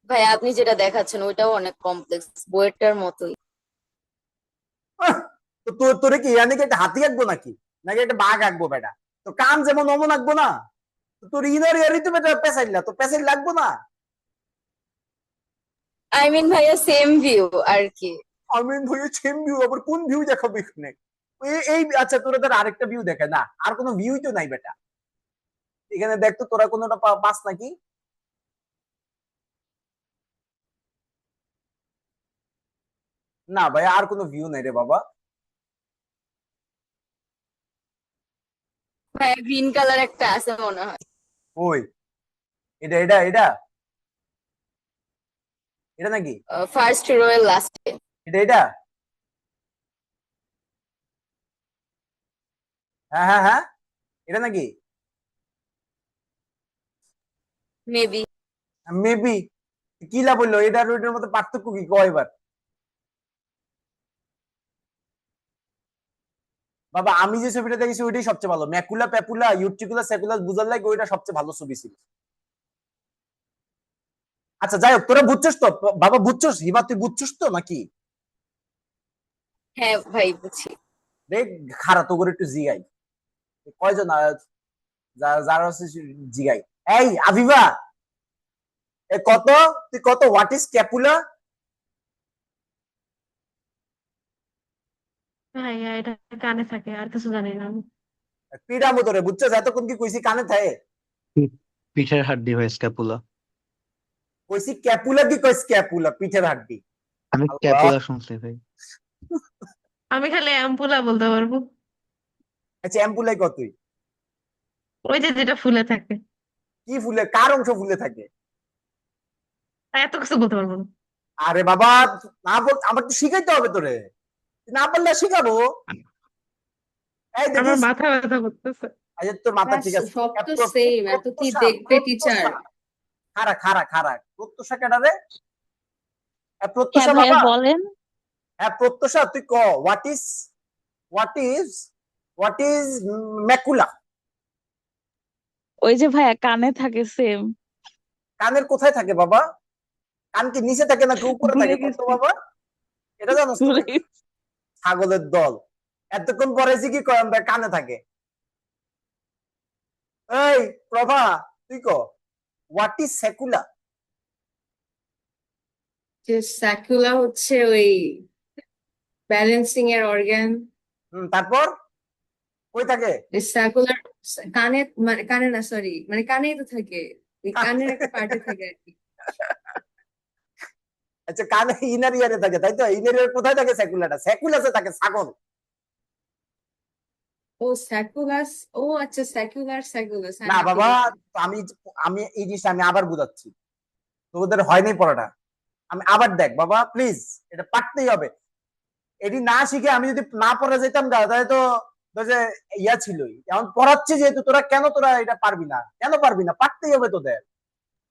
ভাইয়া আপনি যেটা দেখাচ্ছেন ওইটাও অনেক কমপ্লেক্স, বইয়েরটার মতোই। আহ, তো তোরে কি ইয়ানি কি একটা হাতি আঁকবো নাকি, নাকি একটা বাঘ আঁকবো বেটা? তো কান যেমন অমন আঁকবো না? তো তোর ইনার ইয়ারই তো বেটা পেঁচাইলা, তো পেঁচাই লাগবো না? আই মিন ভাইয়া সেম ভিউ আর কি। আমি ভাই সেম ভিউ, আবার কোন ভিউ দেখাবো এখানে? এই আচ্ছা তোরা তার আরেকটা ভিউ দেখে না, আর কোনো ভিউই তো নাই বেটা এখানে, দেখ তো তোরা কোনোটা পাস নাকি? না ভাই আর কোনো ভিউ নাই রে বাবা। ভাইয়া গ্রিন কালার একটা আছে মনে হয়। ওই এটা এটা এটা এটা নাকি? ফার্স্ট রোয়ের লাস্টে। এটা এটা হ্যাঁ হ্যাঁ হ্যাঁ, এটা নাকি? মেবি। মেবি। কি লাভ হইলো, এটা আর ওইটার মধ্যে পার্থক্য কি কয় এবার? বাবা আমি যে ছবিটা দেখেছি ওইটাই সবচেয়ে ভালো, ম্যাকুলা প্যাপুলা ইউট্রিকুলা স্যাকুলাস বুঝার লাগে ওইটা সবচেয়ে ভালো ছবি ছিল। আচ্ছা যাই হোক, তোরা বুঝছস তো বাবা, বুঝছস হিমা, তুই বুঝছস তো নাকি? হ্যাঁ ভাই বুঝছি। দেখ খারাপ তো করে একটু জিগাই, কয়জন যারা হচ্ছে জিগাই। এই আভিবা, এ কত, তুই কত, হোয়াট ইজ ক্যাপুলা? ভাইয়া এটা কানে থাকে, আর কিছু জানি না আমি। পিডা মতো রে, বুঝছস? এতক্ষণ কি কইছি কানে থাকে? পিঠের হাড্ডি হয় স্ক্যাপুলা। কইছি ক্যাপুলা কি কই স্ক্যাপুলা, পিঠের হাড্ডি। আমি আল্লাহ। ক্যাপুলা শুনছি ভাই। আমি খালি অ্যাম্পুলা বলতে পারবো, আচ্ছা এম্পুলাই কতই? ওই যে যেটা ফুলে থাকে। কি ফুলে, কার অংশ ফুলে থাকে? এত কিছু বলতে পারবো না। আরে বাবা, না বল, আমার তো শিখাইতে হবে তোরে, তুই না পারলে শিখাবো। এই আমার দেখিস, মাথা ব্যথা করতেছে। আচ্ছা তোর মাথা হ্যাঁ, ঠিক আছে। সব তো সেম, এত কি দেখবে টিচার? খারা খারা খারা, প্রত্যুষা কেডা রে? হ্যাঁ প্রত্যুষা ভাইয়া বাবা। বলেন। হ্যাঁ প্রত্যুষা, তুই ক what is, what is, what is macula? ওই যে ভাইয়া কানে থাকে সেম। কানের কোথায় থাকে বাবা? কান কি নিচে থাকে নাকি উপরে ভুলে থাকে কত গেছি, বাবা? এটা জানোস তো ভুলে নাকি? গেছি। ছাগলের দল, এতক্ষণ পরে যে কি কয় আমরা কানে থাকে। এই প্রভা, তুই ক হোয়াট ইজ সেকুলা? যে স্যাকুলা হচ্ছে ওই ব্যালেন্সিং এর অর্গান। তারপর কই থাকে? স্যাকুলার কানে, মানে কানে না, সরি, মানে কানেই তো থাকে, ওই কানের একটা পার্টে থাকে আর কি। আচ্ছা কানে ইনার ইয়ারে থাকে তাই তো, ইনার ইয়ার কোথায় থাকে সেকুলাটা? সেকুলাসে থাকে ছাগল। ও স্যাকুলাস, ও আচ্ছা স্যাকুলার, স্যাকুলাস, না হ্যাঁ ঠিক বাবা, আছে। আমি আমি এই জিনিসটা আমি আবার বুঝাচ্ছি, তোদের হয়নি পড়াটা, আমি আবার দেখ বাবা প্লিজ, এটা পারতেই হবে। এটি না শিখে আমি যদি না পড়া যেতাম গা, তাহলে তো ধর যে ইয়া ছিলই, এখন পড়াচ্ছি যেহেতু, তোরা কেন তোরা এটা পারবি না, কেন পারবি না? পারতেই হবে তোদের,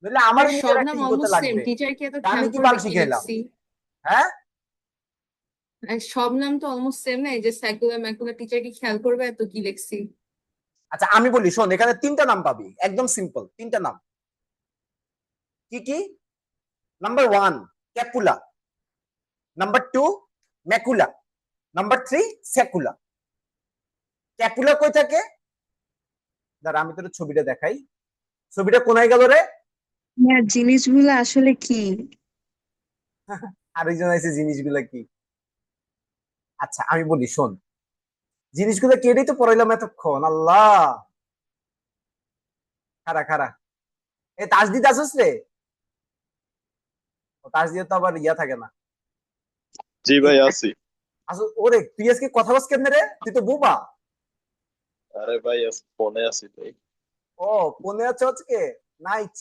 বুঝলে আমার আর নিজের সব একটা নাম ইগোতে অলমোস্ট সেম, লাগবে। টিচার কি এত তা আমি খেয়াল কি বাল করবে কি শিখাইলাম? লিখছি? হ্যাঁ আর সব নাম তো অলমোস্ট সেম না, এই যে স্যাকুলা ম্যাকুলা, টিচার কি খেয়াল করবে এত কি লিখছি? আচ্ছা আমি বলি শোন, এখানে তিনটা নাম পাবি, একদম সিম্পল তিনটা নাম। কি কি? Number one cupula, number two macula, number three saccula. Cupula কই থাকে? দাঁড়া আমি তোর ছবিটা দেখাই, ছবিটা কোনায় গেল রে? হ্যাঁ, জিনিসগুলো আসলে কি? আরেকজন আছে জিনিসগুলা কি? আচ্ছা আমি বলি শোন, জিনিসগুলো কেটেই তো পড়াইলাম এতক্ষণ, আল্লাহ। খারা খারা, এ তাজদিদ আসস রে? তাস দিয়ে তো আবার ইয়া থাকে না। জি ভাই আছি। আসলে ওরে তুই আজকে কথা বলছ কেন রে, তুই তো বোবা। আরে ভাই ফোনে আছি ভাই। ও ফোনে আছে আজকে, নাইস।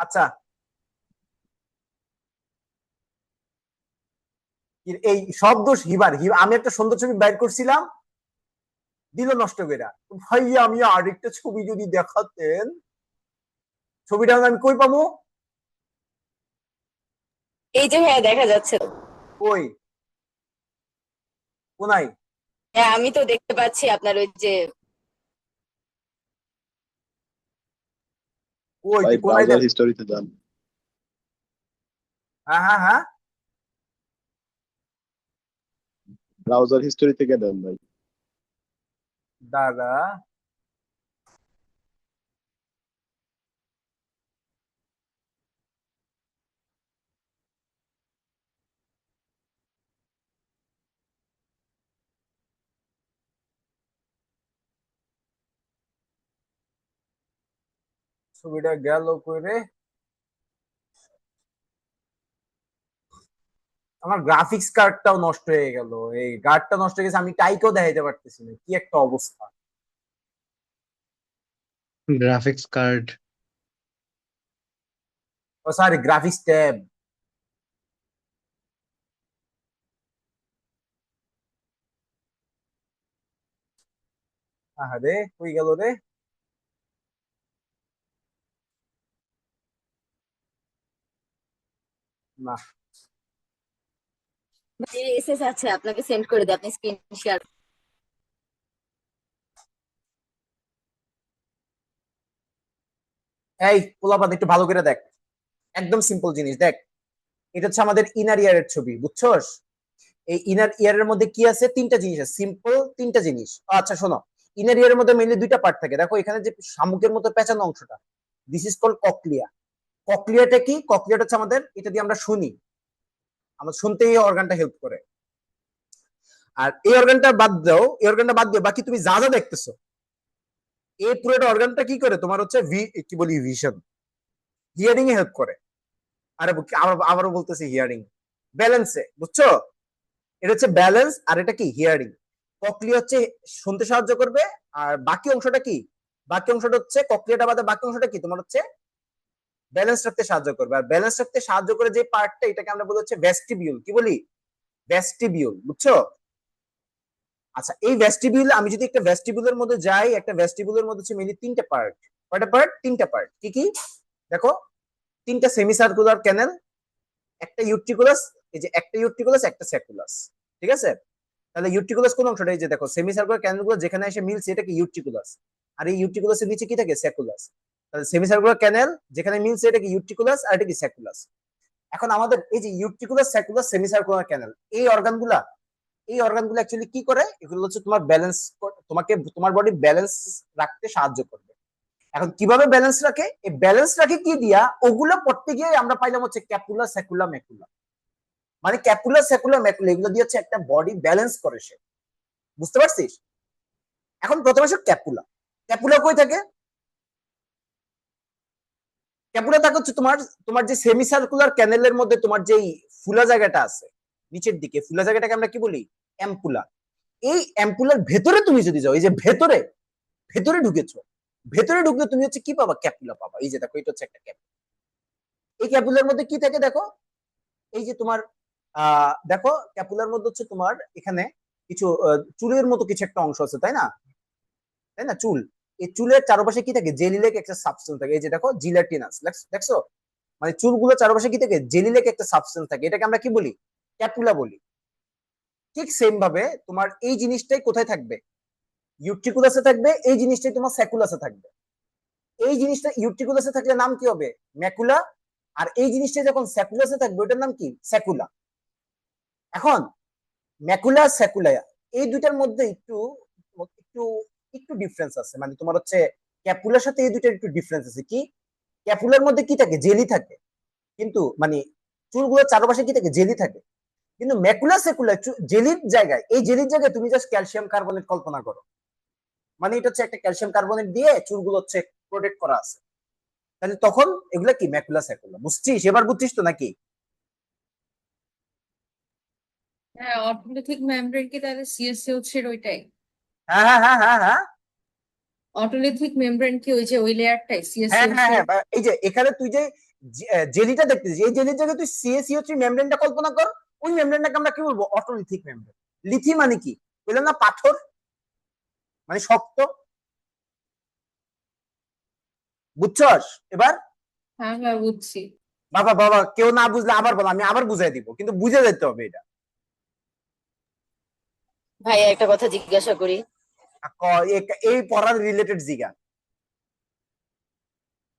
আচ্ছা এই সব দোষ হিবার। আমি একটা সুন্দর ছবি বাইর করছিলাম, দিল নষ্ট কইরা। ভাইয়া আমি আরেকটা ছবি যদি দেখাতেন, ছবিটা আমি কই পাবো? এই যে হ্যাঁ দেখা যাচ্ছে তো। কই কোনায়? হ্যাঁ আমি তো দেখতে পাচ্ছি আপনার ওই যে কই ভাই তুই কোনায় ব্রাউজার দেখ। হিস্টোরিতে যান। হ্যাঁ হ্যাঁ হ্যাঁ, ব্রাউজার হিস্টোরি থেকে দেন ভাই। দাদা ছবিটা গেল কই রে? আমার গ্রাফিক্স কার্ডটাও নষ্ট হয়ে গেল, এই কার্ডটা নষ্ট হয়ে গেছে, আমি টাইকেও দেখাইতে পারতেছি না, কি একটা অবস্থা। Graphics card. ও সরি, গ্রাফিক্স ট্যাব। আরে কই গেল রে? না, এসএস আছে, আপনাকে সেন্ড করে দিই, আপনি স্ক্রিন শেয়ার। এই পোলাপান একটু ভালো করে দেখ, একদম সিম্পল জিনিস দেখ। এটা হচ্ছে আমাদের ইনার ইয়ারের ছবি, বুঝছস? এই ইনার ইয়ারের মধ্যে কি আছে? তিনটা জিনিস আছে, সিম্পল তিনটা জিনিস। আচ্ছা শোনো, ইনার ইয়ারের মধ্যে মেইনলি দুইটা পার্ট থাকে। দেখো এখানে যে শামুকের মতো পেঁচানো অংশটা, দিস ইজ কল্ড ককলিয়া। ককলিয়াটা কি? ককলিয়াটা হচ্ছে আমাদের, এটা দিয়ে আমরা শুনি, আমরা শুনতে এই অর্গানটা হেল্প করে। আর এই অর্গানটা বাদ দাও, এই অর্গানটা বাদ দিয়ে বাকি তুমি যা যা দেখতেছো, এই পুরোটা অর্গানটা কি করে? তোমার হচ্ছে কি বলি, ভিশন, হিয়ারিং এ হেল্প করে। আরে আবারও বলতেছি হিয়ারিং, ব্যালেন্সে, বুঝছো? এটা হচ্ছে ব্যালেন্স, আর এটা কি? হিয়ারিং। ককলিয়া হচ্ছে শুনতে সাহায্য করবে, আর বাকি অংশটা কি? বাকি অংশটা হচ্ছে ককলিয়াটা বাদে বাকি অংশটা কি তোমার হচ্ছে ব্যালেন্স রাখতে সাহায্য করবে। আর ব্যালেন্স রাখতে সাহায্য করে যে পার্টটা, এটাকে আমরা বলি হচ্ছে ভেস্টিবিউল। কি বলি? ভেস্টিবিউল, বুঝছো? আচ্ছা এই ভেস্টিবিউল, আমি যদি একটা ভেস্টিবিউলের মধ্যে যাই, একটা ভেস্টিবিউলের মধ্যে হচ্ছে মেনলি তিনটা পার্ট। কয়টা পার্ট? তিনটা পার্ট। কি কি দেখো? তিনটা সেমিসার্কুলার ক্যানেল, একটা ইউট্রিকুলাস, এই যে একটা ইউট্রিকুলাস একটা স্যাকুলাস, ঠিক আছে? তাহলে ইউট্রিকুলাস কোন অংশটা? এই যে দেখো সেমিসার্কুলার ক্যানেলগুলো যেখানে এসে মিলছে এটা কি? ইউট্রিকুলাস। আর এই ইউট্রিকুলাসের নিচে কি থাকে? স্যাকুলাস। তাহলে সেমিসার্কুলার ক্যানেল যেখানে মিলছে এটা কি? ইউট্রিকুলাস, আর এটা কি? স্যাকুলাস। এখন আমাদের এই যে ইউট্রিকুলাস, স্যাকুলাস, সেমিসার্কুলার ক্যানেল, এই অর্গানগুলা, এই অর্গানগুলো অ্যাকচুয়ালি কি করে? এগুলো হচ্ছে তোমার ব্যালেন্স, তোমাকে তোমার বডি ব্যালেন্স রাখতে সাহায্য করবে। এখন কিভাবে ব্যালেন্স রাখে? এই ব্যালেন্স রাখে কি দিয়া? ওগুলো পড়তে গিয়ে আমরা পাইলাম হচ্ছে ক্যাপুলা, স্যাকুলা, ম্যাকুলা। মানে ক্যাপুলা, স্যাকুলা, ম্যাকুলা এগুলো দিয়ে হচ্ছে একটা বডি ব্যালেন্স করে সে, বুঝতে পারছিস? এখন প্রথমে আসো ক্যাপুলা। ক্যাপুলা কই থাকে? ক্যাপুলা থাকে হচ্ছে তোমার, তোমার যে সেমিসার্কুলার ক্যানেলের মধ্যে তোমার যেই ফুলা জায়গাটা আছে নিচের দিকে, ফুলা জায়গাটাকে আমরা কি বলি? অ্যাম্পুলা। এই অ্যাম্পুলার ভেতরে তুমি যদি যাও, এই যে ভেতরে, ভেতরে ঢুকেছো, ভেতরে ঢুকলে তুমি হচ্ছে কি পাবা? ক্যাপুলা পাবা। এই যে দেখো এটা হচ্ছে একটা ক্যাপুলা। এই ক্যাপুলার মধ্যে কি থাকে দেখো? এই যে তোমার দেখো ক্যাপুলার মধ্যে হচ্ছে তোমার এখানে কিছু চুলের মতো কিছু একটা অংশ আছে, তাই না? তাই না? চুল, এই চুলের চারপাশে কি থাকে? জেলি লেক একটা সাবস্টেন্স থাকে। এই যে দেখো জিলাটিনাস, দেখছো? মানে চুলগুলো চারপাশে কি থাকে? জেলি লেক একটা সাবস্টেন্স থাকে, এটাকে আমরা কি বলি? ক্যাপুলা বলি। ঠিক সেম ভাবে তোমার এই জিনিসটাই কোথায় থাকবে? ইউট্রিকুলাসে থাকবে। এই জিনিসটাই তোমার স্যাকুলাসে থাকবে। এই জিনিসটা ইউট্রিকুলাসে থাকলে নাম কি হবে? ম্যাকুলা। আর এই জিনিসটা যখন স্যাকুলাসে থাকবে ওটার নাম কি? স্যাকুলা। এখন ম্যাকুলা, স্যাকুলা, এই দুইটার মধ্যে একটু একটু একটু ডিফারেন্স আছে। মানে তোমার হচ্ছে ক্যাপুলার সাথে এই দুইটার একটু ডিফারেন্স আছে। কি? ক্যাপুলার মধ্যে কি থাকে? জেলি থাকে, কিন্তু মানে চুলগুলোর চারপাশে কি থাকে? জেলি থাকে। কিন্তু ম্যাকুলা, সেকুলা, জেলির জায়গায়, এই জেলির জায়গায় তুমি জাস্ট ক্যালসিয়াম কার্বনেট কল্পনা করো। মানে এটা হচ্ছে একটা ক্যালসিয়াম কার্বনেট দিয়ে চুলগুলো হচ্ছে প্রোটেক্ট করা আছে। তাহলে তখন এগুলা কি ম্যাকুলা স্যাকুলা, বুঝছিস? এবার বুঝছিস তো নাকি? হ্যাঁ, অটোলিথিক মেমব্রেন কি তাহলে সিএসসি হচ্ছে ওইটাই? হ্যাঁ হ্যাঁ হ্যাঁ হ্যাঁ হ্যাঁ অটোলিথিক মেমব্রেন কি ওই যে ওই লেয়ারটাই সিএসসি হ্যাঁ হ্যাঁ হচ্ছে? হ্যাঁ এই যে এখানে তুই যে জেলিটা দেখতেছিস, এই জেলির জায়গায় তুই সিএসিও3 মেমব্রেনটা কল্পনা কর। ওই মেমব্রেনটাকে আমরা কি বলবো? Otolithic membrane. লিথি মানে কি? বললাম না পাথর, মানে শক্ত। বুঝছস এবার? হ্যাঁ হ্যাঁ বুঝছি। বাবা বাবা, কেউ না বুঝলে আবার বল, আমি আবার বুঝাই দিব, কিন্তু বুঝে যেতে হবে এটা। ভাইয়া একটা কথা জিজ্ঞাসা করি। এই পড়ার রিলেটেড জিগা।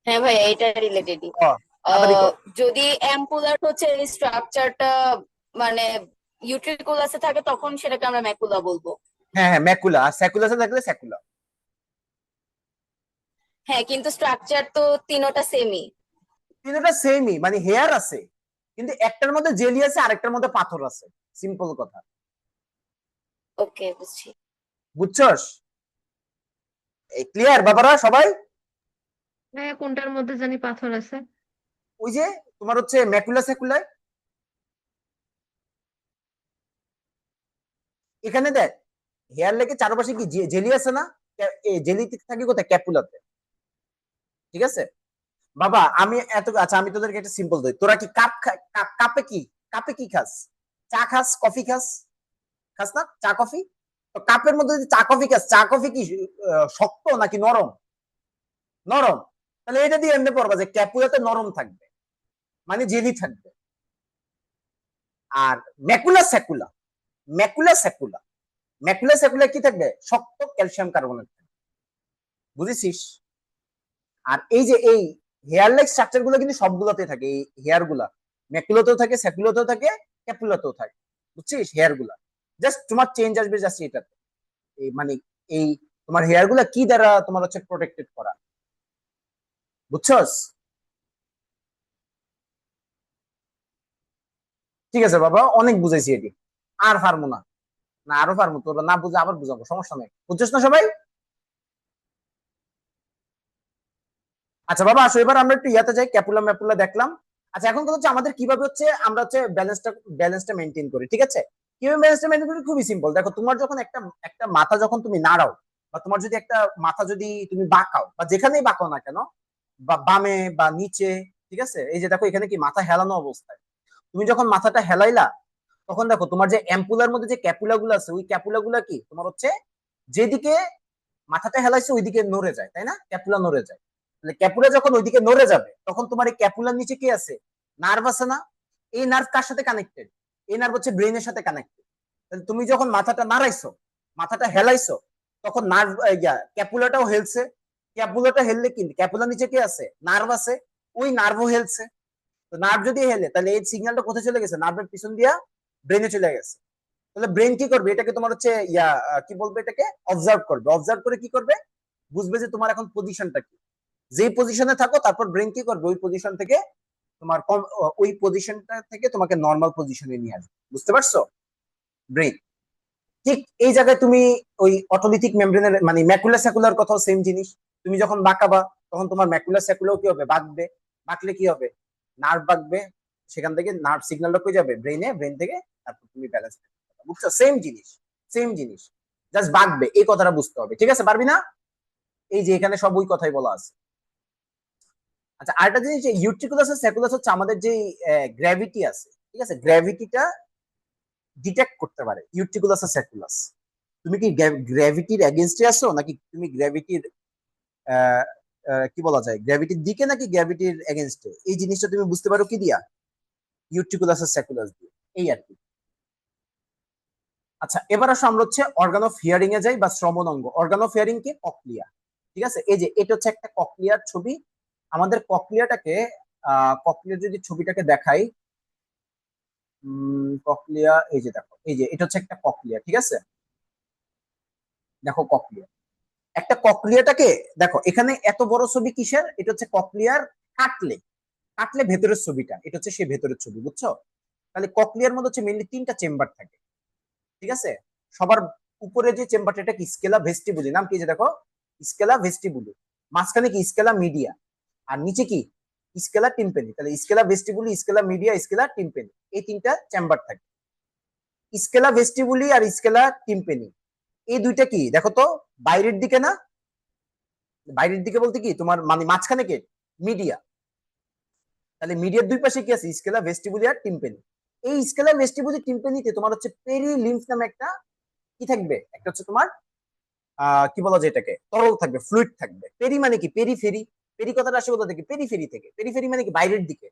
হ্যাঁ ভাইয়া, এটা রিলেটেডই। ক, তাড়াতাড়ি কর। যদি অ্যাম্পুলার হচ্ছে স্ট্রাকচারটা মানে ইউট্রিকুলাসে থাকে তখন সেটাকে আমরা ম্যাকুলা বলবো। হ্যাঁ হ্যাঁ ম্যাকুলা, আর স্যাকুলাসে থাকলে স্যাকুলা। হ্যাঁ, কিন্তু স্ট্রাকচার তো তিনোটা সেমই। তিনটা সেমই, মানে হেয়ার আছে, কিন্তু একটার মধ্যে জেলি আছে আরেকটার মধ্যে পাথর আছে। সিম্পল কথা। ওকে, বুঝছি। বুঝছস? এই ক্লিয়ার বাবারা সবাই? ভাইয়া কোনটার মধ্যে জানি পাথর আছে? ওই যে তোমার হচ্ছে ম্যাকুলা স্যাকুলায়। এখানে দেখ, হেয়ার লেগে চারপাশে কি জেলি আছে না? জেলি থাকে কোথায়? ক্যাপুলাতে। ঠিক আছে বাবা, আমি এত, আচ্ছা আমি তোদেরকে একটা সিম্পল দিই। তোরা কি কাপে কি, কাপে কি খাস? চা খাস, কফি খাস? খাস না চা কফি? তো কাপের মধ্যে যদি চা কফি খাস, চা কফি কি শক্ত নাকি নরম? নরম। তাহলে এটা দিয়ে এমনি পড়বা যে ক্যাপুলাতে নরম থাকবে, মানে জেলি থাকবে। আর ম্যাকুলা স্যাকুলা, ম্যাকুলা স্যাকুলা, ম্যাকুলা স্যাকুলা কি থাকবে? শক্ত ক্যালসিয়াম কার্বনেট থাকবে। বুঝেছিস? আর এই যে এই হেয়ার লাইক স্ট্রাকচার গুলো কিন্তু সবগুলোতে থাকে। এই হেয়ার গুলা ম্যাকুলাতেও থাকে, স্যাকুলাতেও থাকে, ক্যাপুলাতেও থাকে। বুঝছিস? হেয়ার গুলা জাস্ট তোমার চেঞ্জ আসবে জাস্ট এটাতে। এই মানে এই তোমার হেয়ার গুলা কি দ্বারা তোমার হচ্ছে প্রোটেক্টেড করা। বুঝছস? ঠিক আছে বাবা, অনেক বুঝাইছি এটি, আর পারবো না। না আরো পারবো, তোরা না বুঝে আবার বুঝাবো, সমস্যা নেই। বুঝছস না সবাই? আচ্ছা বাবা আসো, এবার আমরা একটু ইয়াতে যাই, ক্যাপুলা ম্যাপুলা দেখলাম। আচ্ছা এখন কথা হচ্ছে আমাদের কিভাবে হচ্ছে আমরা হচ্ছে ব্যালেন্সটা মেনটেন করি। ঠিক আছে, কিভাবে ব্যালেন্সটা মেনটেন করি? খুবই সিম্পল। দেখো তোমার যখন একটা একটা মাথা যখন তুমি নাড়াও, বা তোমার যদি একটা মাথা যদি তুমি বাঁকাও, বা যেখানেই বাঁকাও না কেন, বা বামে বা নিচে, ঠিক আছে, এই যে দেখো এখানে কি মাথা হেলানো অবস্থায়, তুমি যখন মাথাটা হেলাইলা, তখন দেখো তোমার যে অ্যাম্পুলার মধ্যে যে ক্যাপুলা গুলো আছে, ওই ক্যাপুলা গুলা কি তোমার হচ্ছে যেদিকে মাথাটা হেলাইছে ওইদিকে নড়ে যায়, তাই না? ক্যাপুলা নড়ে যায়। তাহলে ক্যাপুলা যখন ওইদিকে নড়ে যাবে, তখন তোমার এই ক্যাপুলার নিচে কি আছে? নার্ভ আছে না? এই নার্ভ কার সাথে কানেক্টেড? এই নার্ভ হচ্ছে ব্রেনের সাথে কানেক্টেড। তাহলে তুমি যখন মাথাটা নাড়াইছো, মাথাটা হেলাইছো, তখন নার্ভ ক্যাপুলাটাও হেলছে। ক্যাপুলাটা হেললে কি ক্যাপুলার নিচে কি আছে? নার্ভ আছে, ওই নার্ভও হেলছে। তো নার্ভ যদি হেলে, তাহলে এই সিগন্যালটা কোথায় চলে গেছে? নার্ভের পিছন দিয়া ব্রেনে চলে গেছে। তাহলে ব্রেন কি করবে? এটাকে তোমার হচ্ছে কি বলবে, এটাকে অবজার্ভ করবে। অবজার্ভ করে কি করবে? বুঝবে যে তোমার এখন পজিশনটা কি। যেই পজিশনে থাকো, তারপর ব্রেন কি করবে? ওই পজিশন থেকে তোমার ওই পজিশনটা থেকে তোমাকে নর্মাল পজিশনে নিয়ে আসবে। বুঝতে পারছো? ব্রেন ঠিক এই জায়গায় তুমি ওই অটোলিথিক মেমব্রেনের মানে ম্যাকুলা স্যাকুলার কথাও সেম জিনিস। তুমি যখন বাঁকাবা, তখন তোমার ম্যাকুলা স্যাকুলাও কি হবে? বাঁকবে। বাঁকলে কি হবে? নার্ভ বাঁকবে, সেখান থেকে নার্ভ সিগন্যালটা কই যাবে? ব্রেনে, ব্রেন থেকে তারপর তুমি ব্যালেন্স। বুঝছো? সেম জিনিস, সেম জিনিস, জাস্ট বাঁকবে। এই কথাটা বুঝতে হবে। ঠিক আছে? পারবি না? এই যে এখানে সব ওই কথাই বলা আছে। আচ্ছা আরেকটা জিনিস, ইউট্রিকুলাস আর স্যাকুলাস হচ্ছে আমাদের যে গ্র্যাভিটি আছে, ঠিক আছে, গ্র্যাভিটিটা ডিটেক্ট করতে পারে ইউট্রিকুলাস আর স্যাকুলাস। তুমি কি গ্র্যাভিটির এগেনস্টে আছো, নাকি তুমি গ্র্যাভিটির কি বলা যায়, গ্র্যাভিটির দিকে নাকি গ্র্যাভিটির এগেনস্টে? এই জিনিসটা তুমি বুঝতে পারো কি দিয়া? ইউট্রিকুলাস আর স্যাকুলাস দিয়ে, এই আর কি। আচ্ছা এবার আসো আমরা হচ্ছে অর্গান অফ হিয়ারিং এ যাই, বা শ্রবণ অঙ্গ। Organ of hearing K cochlea. ঠিক আছে, এই যে এটা হচ্ছে একটা ককলিয়ার ছবি। আমাদের ককলিয়াটাকে ককলিয়ার যদি ছবিটাকে দেখাই, ককলিয়া, এই যে দেখো, এই যে এটা হচ্ছে একটা ককলিয়া। ঠিক আছে, দেখো ককলিয়া, একটা ককলিয়াটাকে দেখো, এখানে এত বড় ছবি কিসের? এটা হচ্ছে ককলিয়ার কাটলে, কাটলে ভেতরের ছবিটা, এটা হচ্ছে সেই ভেতরের ছবি। বুঝছো? তাহলে ককলিয়ার মধ্যে হচ্ছে মেনলি তিনটা চেম্বার থাকে। ঠিক আছে, সবার উপরে যে চেম্বারটা, এটা কি স্কেলা ভেস্টিবুলি, নাম কি? যে দেখো স্কেলা ভেস্টিবুলি। মাঝখানে কি? Scala media. আর নিচে কি স্কেলা টিম্পেনি। তাহলে scala vestibuli, scala media, scala টিম্পেনি, এই তিনটা চেম্বার থাকে। স্কেলা ভেস্টিবুলি আর স্কেলা টিম্পেনি এই দুইটা কি দেখো তো বাইরের দিকে না, বাইরের দিকে বলতে কি তোমার মানে মাঝখানে কে মিডিয়া। তাহলে মিডিয়ার দুই পাশে কি আছে স্কেলা ভেস্টিবুলি আর টিম্পেনি। এই স্কেলা ভেস্টিবুলি টিম্পেনিতে তোমার হচ্ছে পেরি লিম্ফ নামে একটা কি থাকবে, একটা হচ্ছে তোমার কি বলা যায় এটাকে, তরল থাকবে, ফ্লুইড থাকবে। পেরি মানে কি পেরিফেরি, পেরি কথাটা আসে কোথা থেকে, পেরিফেরি থেকে। পেরিফেরি মানে কি বাইরের দিকে।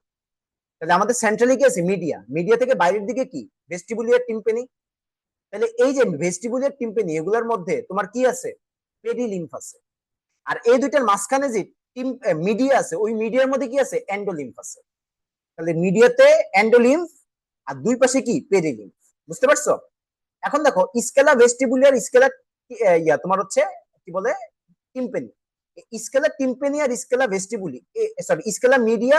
তাহলে আমাদের সেন্ট্রালে কি আছে মিডিয়া, মিডিয়া থেকে বাইরের দিকে কি ভেস্টিবুলি আর টিম্পেনি। তাহলে এই যে ভেস্টিবুলি আর টিম্পেনি এগুলোর মধ্যে তোমার কি আছে পেরি লিম্ফ আছে। আর এই দুইটার মাঝখানে যে মিডিয়া আছে ওই মিডিয়ার মধ্যে কি আছে এন্ডোলিম্ফ আছে। তাহলে মিডিয়াতে এন্ডোলিম্ফ আর দুই পাশে কি পেরিলিম্ফ। বুঝতে পারছো? এখন দেখো স্কেলা ভেস্টিবুলি আর স্কেলা তোমার হচ্ছে কি বলে টিম্পেনি। স্কেলা টিম্পেনি আর scala vestibuli, sorry scala media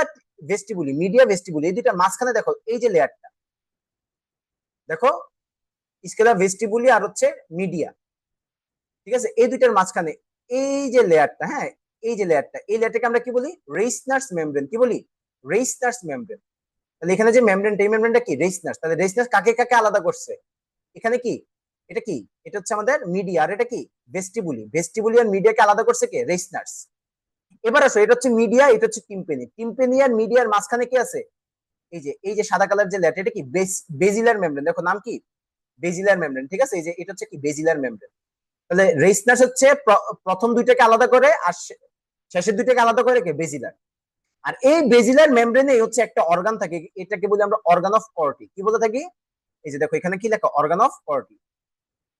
vestibuli, media vestibuli এই দুইটার মাঝখানে দেখো এই যে লেয়ারটা দেখো স্কেলা ভেস্টিবুলি আর হচ্ছে মিডিয়া, ঠিক আছে, এই দুইটার মাঝখানে এই যে লেয়ারটা, হ্যাঁ এই যে লেয়ারটা, এই লেয়ারটাকে আমরা কি বলি রেইসনার্স মেমব্রেন। কি বলি রেইসনার্স মেমব্রেন। তাহলে এখানে যে মেমব্রেনটা এই মেমব্রেনটা কি রেইসনার্স। তাহলে রেইসনার্স কাকে কাকে আলাদা করছে, এখানে কি এটা কি এটা হচ্ছে আমাদের মিডিয়া আর এটা কি ভেস্টিবুলি। ভেস্টিবুলি আর মিডিয়াকে আলাদা করছে কে রেইসনার্স। এবার আসো এটা হচ্ছে মিডিয়া, এটা হচ্ছে টিম্পেনি। টিম্পেনি আর মিডিয়ার মাঝখানে কি আছে এই যে সাদা কালার যে লেয়ার, এটা কি বেজিলার মেমব্রেন। দেখো নাম কি বেজিলার মেমব্রেন, ঠিক আছে। এই যে এটা হচ্ছে কি বেজিলার মেমব্রেন। তাহলে রেইসনার্স হচ্ছে প্রথম দুইটাকে আলাদা করে আর শেষের দুইটাকে আলাদা করে কে বেজিলার। আর এই বেজিলার মেমব্রেনে হচ্ছে একটা অর্গান থাকে, এটাকে বলি আমরা অর্গান অফ কর্টি। কি বলে থাকি এই যে দেখো এখানে কি লেখা অর্গান অফ কর্টি।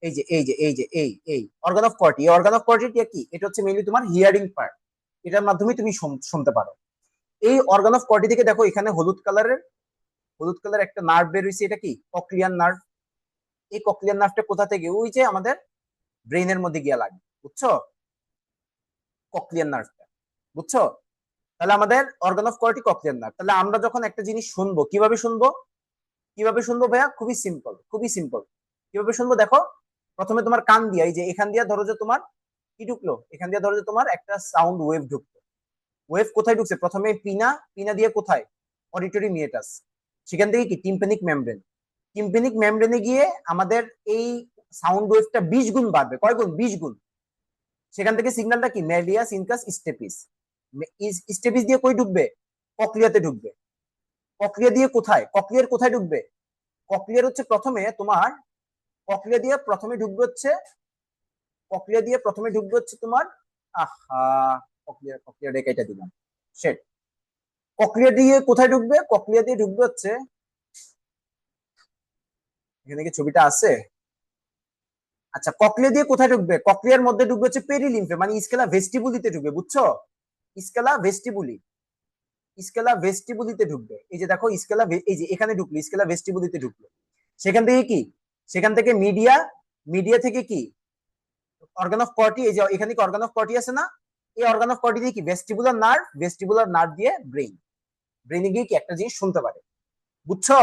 এই যে এই যে এই যে এই অর্গান অফ কর্টি। এই অর্গান অফ কর্টিটা কি এটা হচ্ছে মেইনলি তোমার হিয়ারিং পার্ট, এটার মাধ্যমে তুমি শুনতে পারো। এই অর্গান অফ কর্টি থেকে দেখো এখানে হলুদ কালার একটা নার্ভ বের হইছে, এটা কি কক্লিয়ার নার্ভ। এই কক্লিয়ার নার্ভটা কোথা থেকে, ওই যে আমাদের ব্রেইনের মধ্যে গিয়া লাগে, বুঝছো কক্লিয়ার নার্ভটা, বুঝছো। তাহলে আমাদের organ of Corti cochlear nerve. তাহলে আমরা যখন একটা জিনিস শুনবো কিভাবে শুনবো ভাইয়া, খুবই সিম্পল কিভাবে শুনবো দেখো। প্রথমে তোমার কান দিয়া এই যে এখান দিয়া ধরো যে তোমার কি ঢুকলো, এখান দিয়া ধরো যে তোমার একটা সাউন্ড ওয়েভ ঢুকলো। ওয়েভ কোথায় ঢুকছে, প্রথমে পিনা দিয়ে কোথায় অডিটরি মিয়েটাস, সেখান থেকে কি টিম্পেনিক মেমব্রেন। টিম্পেনিক মেমব্রেনে গিয়ে আমাদের এই সাউন্ড ওয়েভটা 20 গুণ বাড়বে। কয় গুণ 20 গুণ। সেখান থেকে সিগন্যালটা কি মেলিয়াস ইনকাস স্টেপিস, স্টেপিস দিয়ে কই ঢুকবে কক্লিয়াতে ঢুকবে। কক্লিয়া দিয়ে কোথায়, কক্লিয়ার কোথায় ঢুকবে, কক্লিয়ার হচ্ছে প্রথমে তোমার কক্লিয়া দিয়ে প্রথমে ঢুকবে তোমার কক্লিয়া রেখাটা দিলাম সেট। কক্লিয়া দিয়ে কোথায় ঢুকবে, কক্লিয়া দিয়ে ঢুকবে হচ্ছে এখানে কি ছবিটা আছে, আচ্ছা কক্লিয়া দিয়ে কোথায় ঢুকবে, কক্লিয়ার মধ্যে ঢুকবে হচ্ছে পেরিলিম্ফে, মানে স্কেলা ভেস্টিবুলিতে ঢুকবে, বুঝছো স্কেলা ভেস্টিবুলিতে ঢুকবে। এই যে দেখো স্কেলা এই যে এখানে ঢুকলো স্কেলা ভেস্টিবুলিতে ঢুকলো। সেখান থেকে মিডিয়া থেকে কি অর্গান অফ কর্টি, এই যে এখানে কি অর্গান অফ কর্টি আছে না, এই অর্গান অফ কর্টি দিয়ে কি ভেস্টিবুলার নার্ভ দিয়ে ব্রেইনে গিয়ে কি একটা জিনিস শুনতে পারে, বুঝছো।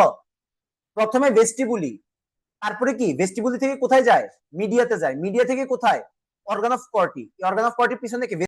প্রথমে ভেস্টিবুলি, তারপরে কি ভেস্টিবুলি থেকে কোথায় যায় মিডিয়াতে যায়, মিডিয়া থেকে কোথায় organ of Corti, organ of কর্টির পিছনে কি